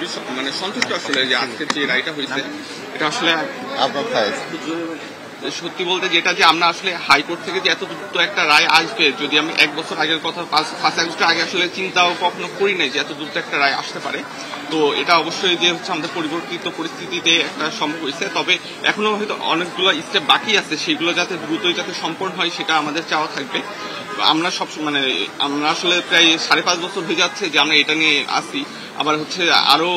খুবই মানে সন্তুষ্ট আসলে যে আজকের যে রায়টা হয়েছে এটা আসলে আপনার সত্যি বলতে যেটা যে আমরা আসলে হাইকোর্ট থেকে যে এত দ্রুত একটা রায় আসবে, যদি আমি 1 বছর আগের কথা 5 আগস্ট আগে আসলে চিন্তাও কখনো করি নাই যে এত দ্রুত একটা রায় আসতে পারে। তো এটা অবশ্যই যে হচ্ছে আমাদের পরিবর্তিত পরিস্থিতিতে একটা সম্ভব হয়েছে। তবে এখনো হয়তো অনেকগুলো স্টেপ বাকি আছে, সেগুলো যাতে দ্রুতই যাতে সম্পন্ন হয় সেটা আমাদের চাওয়া থাকবে। আমরা সব মানে আমরা আসলে প্রায় 5.5 বছর হয়ে যাচ্ছে যে আমরা এটা নিয়ে আসি, আবার হচ্ছে আরো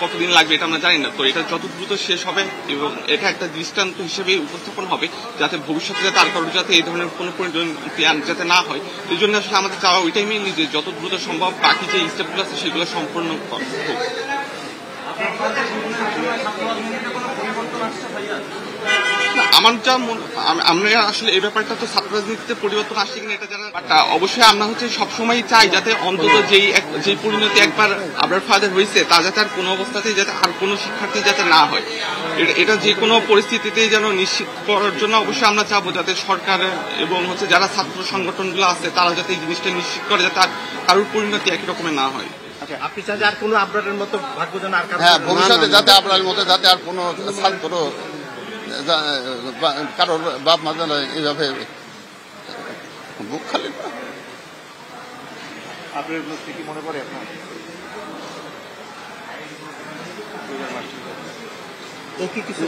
কতদিন লাগবে এটা আমরা জানি না। তো এটা যত দ্রুত শেষ হবে এবং এটা একটা দৃষ্টান্ত হিসেবে উপস্থাপন হবে যাতে ভবিষ্যতে যাতে আর কারোর যাতে এই ধরনের কোনো পরিণতি যাতে না হয়। এই জন্য আসলে আমাদের চাওয়া ওইটাই মেনলি যে যত দ্রুত সম্ভব বাকি যে স্টেপগুলো আছে সেগুলো সম্পূর্ণ হোক। আমার যা আমরা আসলে এই ব্যাপারটা তো ছাত্র রাজনীতিতে পরিবর্তন আসছে কিনা এটা জানা, বাট অবশ্যই আমরা হচ্ছে সবসময় চাই যাতে অন্তত যেই পরিণতি একবার আবরার ফাদের হয়েছে তা যাতে আর কোনো অবস্থাতেই যাতে আর কোনো শিক্ষার্থী যাতে না হয়। এটা যে কোনো পরিস্থিতিতেই যেন নিশ্চিত করার জন্য অবশ্যই আমরা চাবো যাতে সরকার এবং হচ্ছে যারা ছাত্র সংগঠনগুলো আছে তারা যাতে এই জিনিসটা নিশ্চিত করে যাতে কারোর পরিণতি একই রকমের না হয়। আপনি চান যে আর কোনো আবরারের মতো ভাগ্যজন আর ভবিষ্যতে যাতে আবরারের মতো যাতে আর কোনো ছাত্র কারোর বাপ মা যেন এইভাবে বুক খালি। আপনার কি মনে পড়ে আপনার ও কি কিছু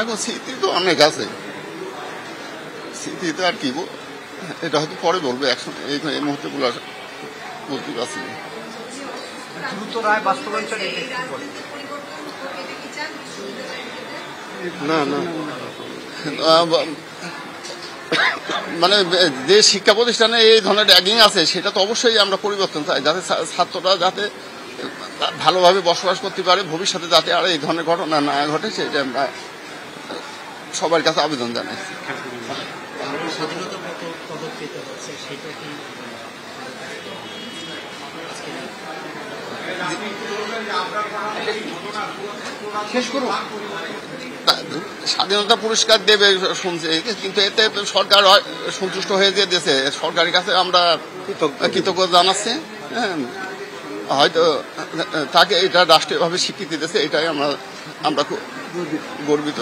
এখন স্মৃতি তো অনেক আছে, স্মৃতিতে আর কি এটা হয়তো পরে বলবো, এই মুহূর্তে বলতে পারছি দ্রুত রায় বাস্তবায়ন না না মানে যে শিক্ষা প্রতিষ্ঠানে এই ধরনের র্যাগিং আছে সেটা তো অবশ্যই আমরা পরিবর্তন চাই, যাতে ছাত্ররা যাতে ভালোভাবে বসবাস করতে পারে, ভবিষ্যতে যাতে আর এই ধরনের ঘটনা না ঘটে সেটা আমরা সবার কাছে আবেদন জানাই। স্বাধীনতা পুরস্কার দেবে শুনছে, কিন্তু এতে সরকার সন্তুষ্ট হয়ে যে দিয়েছে, সরকারের কাছে আমরা কৃতজ্ঞ জানাচ্ছি। হ্যাঁ, হয়তো তাকে এটা রাষ্ট্রীয়ভাবে স্বীকৃতি দিয়েছে, এটাই আমরা খুব গর্বিত।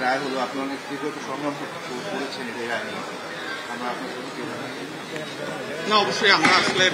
রায় হলো আপনি অনেক সংগ্রাম করেছেন এই রায় নিয়ে, না অবশ্যই আমরা আসলে